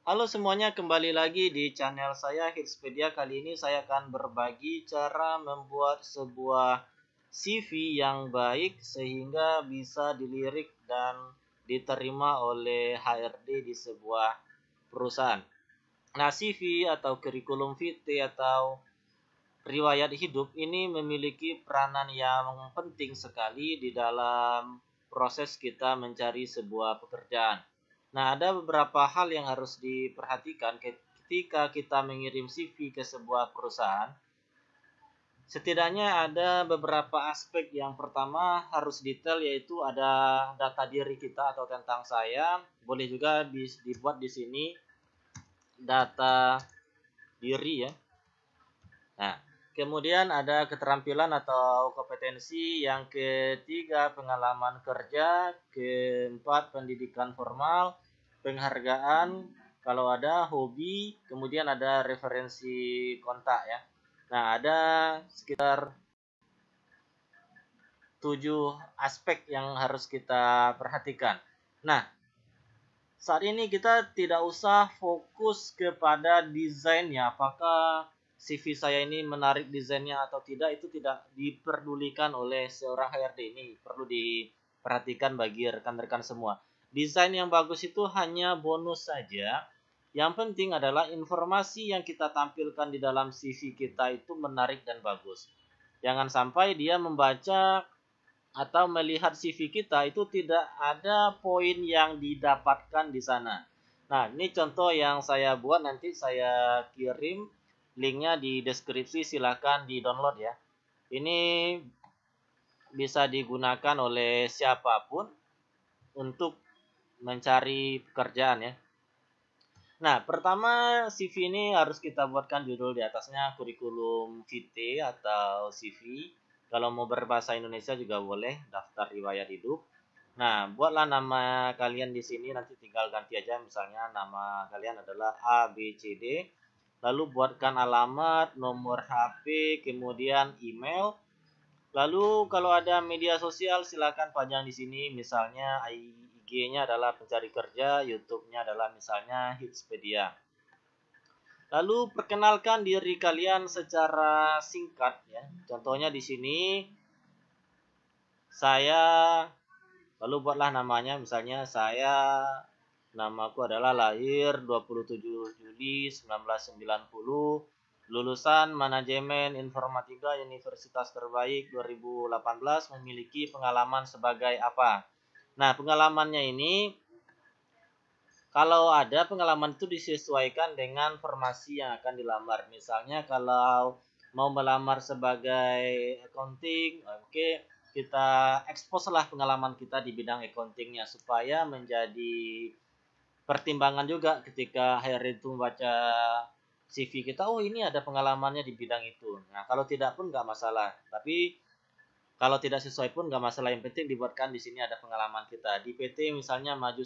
Halo semuanya, kembali lagi di channel saya Hitspedia. Kali ini saya akan berbagi cara membuat sebuah CV yang baik sehingga bisa dilirik dan diterima oleh HRD di sebuah perusahaan. Nah, CV atau kurikulum vitae atau riwayat hidup ini memiliki peranan yang penting sekali di dalam proses kita mencari sebuah pekerjaan. Nah, ada beberapa hal yang harus diperhatikan ketika kita mengirim CV ke sebuah perusahaan. Setidaknya ada beberapa aspek. Yang pertama harus detail, yaitu ada data diri kita atau tentang saya. Boleh juga dibuat di sini data diri ya. Nah, kemudian ada keterampilan atau kompetensi. Yang ketiga pengalaman kerja. Keempat pendidikan formal, penghargaan, kalau ada hobi, kemudian ada referensi kontak ya. Nah, ada sekitar 7 aspek yang harus kita perhatikan. Nah, saat ini kita tidak usah fokus kepada desainnya, apakah CV saya ini menarik desainnya atau tidak, itu tidak diperdulikan oleh seorang HRD. Ini perlu diperhatikan bagi rekan-rekan semua. Desain yang bagus itu hanya bonus saja. Yang penting adalah informasi yang kita tampilkan di dalam CV kita itu menarik dan bagus. Jangan sampai dia membaca atau melihat CV kita itu tidak ada poin yang didapatkan di sana. Nah, ini contoh yang saya buat, nanti saya kirim linknya di deskripsi, silahkan di-download ya. Ini bisa digunakan oleh siapapun untuk mencari pekerjaan ya. Nah, pertama CV ini harus kita buatkan judul di atasnya kurikulum vitae atau CV. Kalau mau berbahasa Indonesia juga boleh, daftar riwayat hidup. Nah, buatlah nama kalian di sini, nanti tinggal ganti aja, misalnya nama kalian adalah ABCD. Lalu buatkan alamat, nomor HP, kemudian email. Lalu kalau ada media sosial silakan panjang di sini, misalnya IG-nya adalah pencari kerja, YouTube-nya adalah misalnya Hitspedia. Lalu perkenalkan diri kalian secara singkat ya. Contohnya di sini saya, lalu buatlah namanya, misalnya namaku adalah lahir 27 Juli 1990, lulusan manajemen informatika Universitas Terbaik 2018, memiliki pengalaman sebagai apa. Nah, pengalamannya ini, kalau ada pengalaman itu disesuaikan dengan formasi yang akan dilamar. Misalnya kalau mau melamar sebagai accounting, oke, kita expose lah pengalaman kita di bidang accountingnya supaya menjadi pertimbangan juga ketika HRD itu membaca CV kita, oh ini ada pengalamannya di bidang itu. Nah, kalau tidak pun nggak masalah. Tapi kalau tidak sesuai pun nggak masalah, yang penting dibuatkan di sini ada pengalaman kita. Di PT misalnya Maju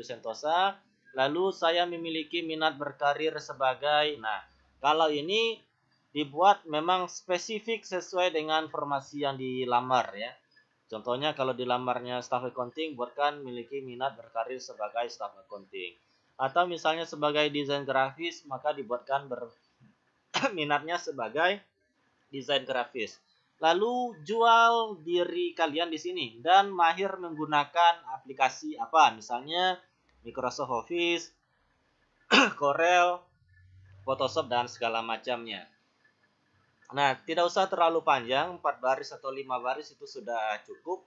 Sentosa, lalu saya memiliki minat berkarir sebagai, nah kalau ini dibuat memang spesifik sesuai dengan formasi yang dilamar ya. Contohnya kalau dilamarnya staff accounting, buatkan memiliki minat berkarir sebagai staff accounting. Atau misalnya sebagai desain grafis, maka dibuatkan minatnya sebagai desain grafis. Lalu jual diri kalian di sini dan mahir menggunakan aplikasi apa? Misalnya Microsoft Office, Corel, Photoshop dan segala macamnya. Nah, tidak usah terlalu panjang, 4 baris atau 5 baris itu sudah cukup.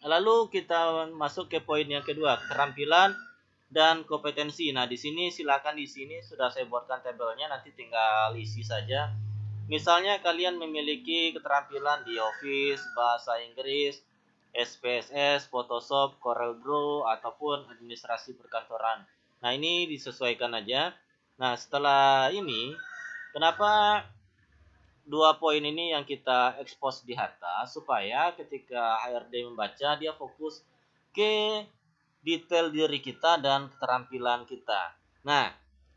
Lalu kita masuk ke poin yang kedua, keterampilan dan kompetensi. Nah, di sini silakan, di sini sudah saya buatkan tabelnya, nanti tinggal isi saja. Misalnya kalian memiliki keterampilan di Office, bahasa Inggris, SPSS, Photoshop, Corel Draw, ataupun administrasi perkantoran. Nah, ini disesuaikan aja. Nah, setelah ini, kenapa 2 poin ini yang kita expose di atas? Supaya ketika HRD membaca, dia fokus ke detail diri kita dan keterampilan kita. Nah,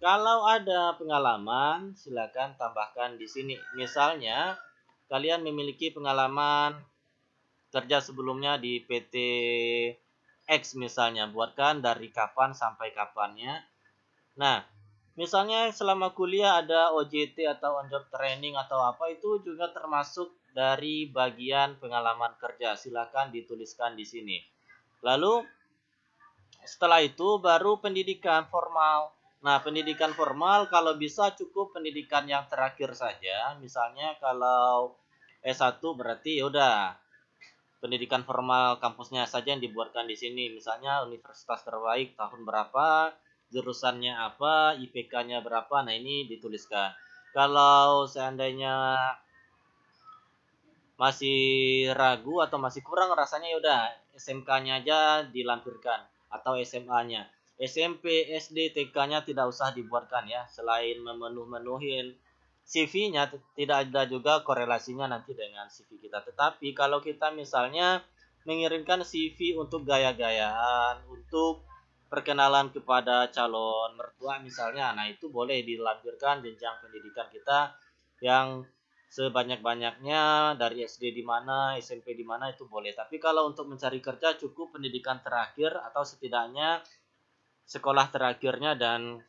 kalau ada pengalaman, silakan tambahkan di sini. Misalnya, kalian memiliki pengalaman kerja sebelumnya di PT X misalnya, buatkan dari kapan sampai kapannya. Nah, misalnya selama kuliah ada OJT atau on job training atau apa, itu juga termasuk dari bagian pengalaman kerja. Silakan dituliskan di sini. Lalu setelah itu baru pendidikan formal. Nah, pendidikan formal kalau bisa cukup pendidikan yang terakhir saja. Misalnya kalau S1 berarti ya udah pendidikan formal kampusnya saja yang dibuatkan di sini. Misalnya universitas terbaik tahun berapa, jurusannya apa, IPK-nya berapa. Nah, ini dituliskan. Kalau seandainya masih ragu atau masih kurang rasanya, ya udah SMK-nya aja dilampirkan atau SMA-nya. SMP, SD, TK-nya tidak usah dibuatkan ya. Selain memenuhin CV-nya, tidak ada juga korelasinya nanti dengan CV kita. Tetapi kalau kita misalnya mengirimkan CV untuk gaya-gayaan, untuk perkenalan kepada calon mertua misalnya, nah itu boleh dilampirkan jenjang pendidikan kita yang sebanyak-banyaknya dari SD di mana, SMP di mana itu boleh. Tapi kalau untuk mencari kerja cukup pendidikan terakhir atau setidaknya sekolah terakhirnya dan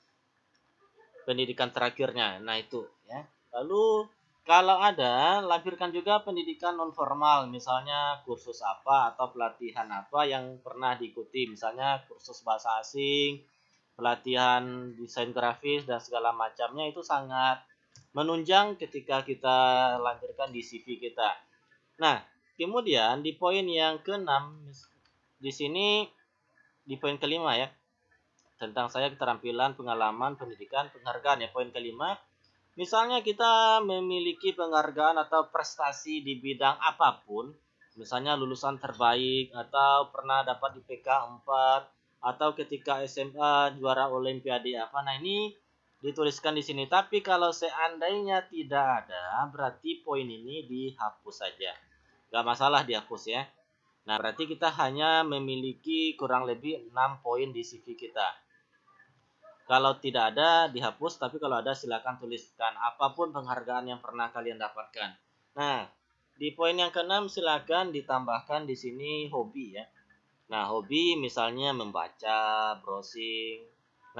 pendidikan terakhirnya. Nah, itu ya. Lalu kalau ada, lampirkan juga pendidikan non formal, misalnya kursus apa atau pelatihan apa yang pernah diikuti, misalnya kursus bahasa asing, pelatihan desain grafis dan segala macamnya, itu sangat menunjang ketika kita lampirkan di CV kita. Nah, kemudian di poin yang keenam, di sini di poin kelima ya, tentang saya keterampilan, pengalaman, pendidikan, penghargaan ya, poin kelima. Misalnya kita memiliki penghargaan atau prestasi di bidang apapun, misalnya lulusan terbaik atau pernah dapat IPK 4 atau ketika SMA juara olimpiade apa. Nah, ini dituliskan di sini. Tapi kalau seandainya tidak ada, berarti poin ini dihapus saja. Gak masalah dihapus ya. Nah, berarti kita hanya memiliki kurang lebih 6 poin di CV kita. Kalau tidak ada, dihapus. Tapi kalau ada, silakan tuliskan apapun penghargaan yang pernah kalian dapatkan. Nah, di poin yang keenam silakan ditambahkan di sini hobi ya. Nah, hobi misalnya membaca, browsing.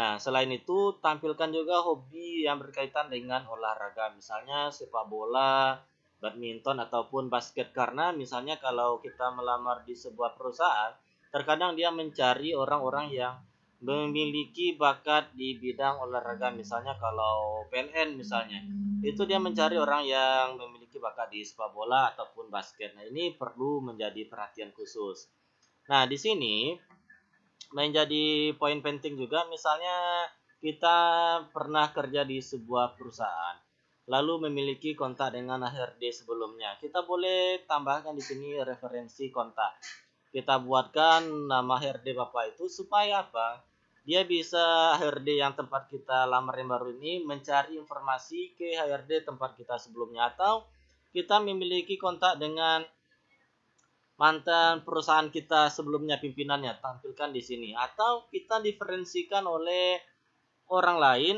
Nah, selain itu tampilkan juga hobi yang berkaitan dengan olahraga. Misalnya sepak bola, badminton, ataupun basket. Karena misalnya kalau kita melamar di sebuah perusahaan, terkadang dia mencari orang-orang yang memiliki bakat di bidang olahraga. Misalnya kalau PLN misalnya, itu dia mencari orang yang memiliki bakat di sepak bola ataupun basket. Nah, ini perlu menjadi perhatian khusus. Nah, di sini menjadi poin penting juga, misalnya kita pernah kerja di sebuah perusahaan, lalu memiliki kontak dengan HRD sebelumnya. Kita boleh tambahkan di sini referensi kontak. Kita buatkan nama HRD Bapak itu supaya apa? Dia bisa, HRD yang tempat kita lamar yang baru ini, mencari informasi ke HRD tempat kita sebelumnya, atau kita memiliki kontak dengan mantan perusahaan kita sebelumnya, pimpinannya tampilkan di sini, atau kita diferensikan oleh orang lain.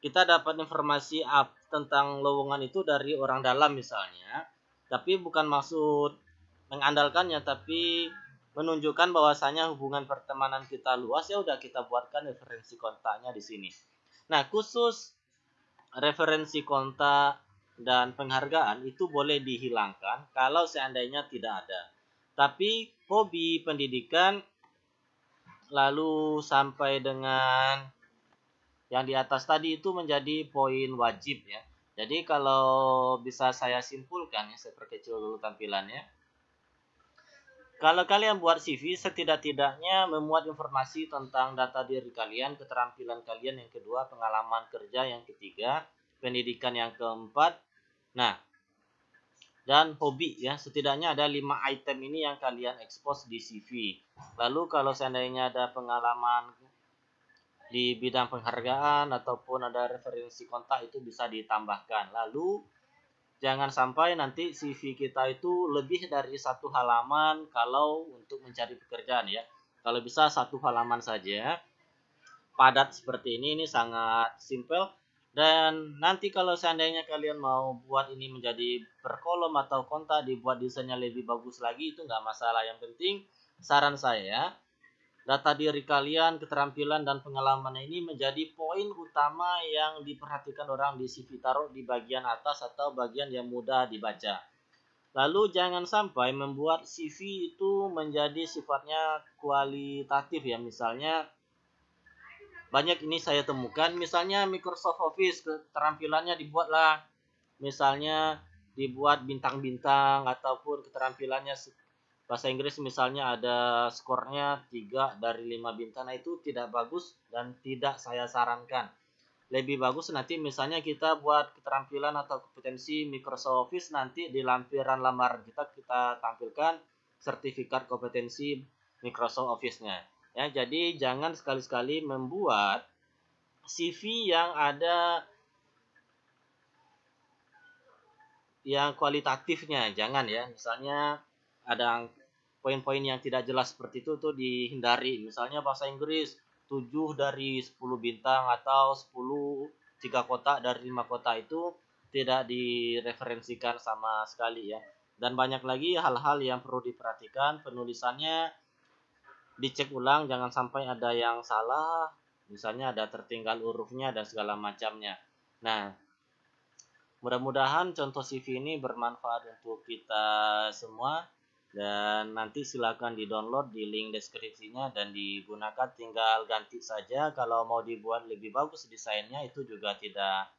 Kita dapat informasi tentang lowongan itu dari orang dalam misalnya, tapi bukan maksud mengandalkannya, tapi menunjukkan bahwasanya hubungan pertemanan kita luas, ya udah kita buatkan referensi kontaknya di sini. Nah, khusus referensi kontak dan penghargaan itu boleh dihilangkan kalau seandainya tidak ada. Tapi hobi, pendidikan, lalu sampai dengan yang di atas tadi itu menjadi poin wajib ya. Jadi kalau bisa saya simpulkan ya, saya perkecil dulu tampilannya. Kalau kalian buat CV, setidak-tidaknya memuat informasi tentang data diri kalian, keterampilan kalian yang kedua, pengalaman kerja yang ketiga, pendidikan yang keempat, nah, dan hobi ya. Setidaknya ada 5 item ini yang kalian expose di CV. Lalu kalau seandainya ada pengalaman di bidang penghargaan ataupun ada referensi kontak, itu bisa ditambahkan. Lalu jangan sampai nanti CV kita itu lebih dari 1 halaman kalau untuk mencari pekerjaan ya. Kalau bisa 1 halaman saja, padat seperti ini sangat simple. Dan nanti kalau seandainya kalian mau buat ini menjadi per kolom atau kontak, dibuat desainnya lebih bagus lagi, itu nggak masalah. Yang penting saran saya, Data diri kalian, keterampilan, dan pengalaman ini menjadi poin utama yang diperhatikan orang di CV. Taruh di bagian atas atau bagian yang mudah dibaca. Lalu jangan sampai membuat CV itu menjadi sifatnya kualitatif ya. Misalnya banyak ini saya temukan, misalnya Microsoft Office keterampilannya dibuatlah misalnya dibuat bintang-bintang ataupun keterampilannya bahasa Inggris misalnya ada skornya 3 dari 5 bintang. Nah, itu tidak bagus dan tidak saya sarankan. Lebih bagus nanti misalnya kita buat keterampilan atau kompetensi Microsoft Office, nanti di lampiran lamaran kita tampilkan sertifikat kompetensi Microsoft Office-nya. Ya, jadi jangan sekali-sekali membuat CV yang ada yang kualitatifnya, jangan ya. Misalnya ada poin-poin yang tidak jelas seperti itu tuh dihindari. Misalnya bahasa Inggris 7 dari 10 bintang atau 10 3 kotak dari 5 kotak, itu tidak direferensikan sama sekali ya. Dan banyak lagi hal-hal yang perlu diperhatikan, penulisannya dicek ulang, jangan sampai ada yang salah, misalnya ada tertinggal hurufnya dan segala macamnya. Nah, mudah-mudahan contoh CV ini bermanfaat untuk kita semua, dan nanti silakan di-download di link deskripsinya dan digunakan, tinggal ganti saja. Kalau mau dibuat lebih bagus desainnya itu juga tidak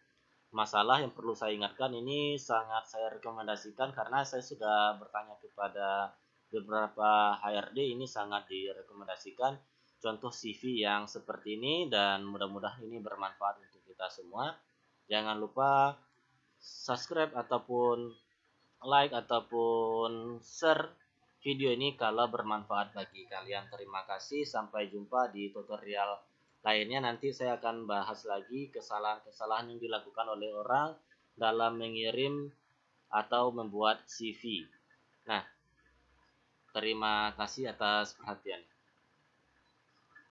masalah. Yang perlu saya ingatkan, ini sangat saya rekomendasikan karena saya sudah bertanya kepada beberapa HRD, ini sangat direkomendasikan contoh CV yang seperti ini, dan mudah-mudahan ini bermanfaat untuk kita semua. Jangan lupa subscribe ataupun like ataupun share video ini kalau bermanfaat bagi kalian. Terima kasih, sampai jumpa di tutorial lainnya. Nanti saya akan bahas lagi kesalahan-kesalahan yang dilakukan oleh orang dalam mengirim atau membuat CV. Nah, terima kasih atas perhatian.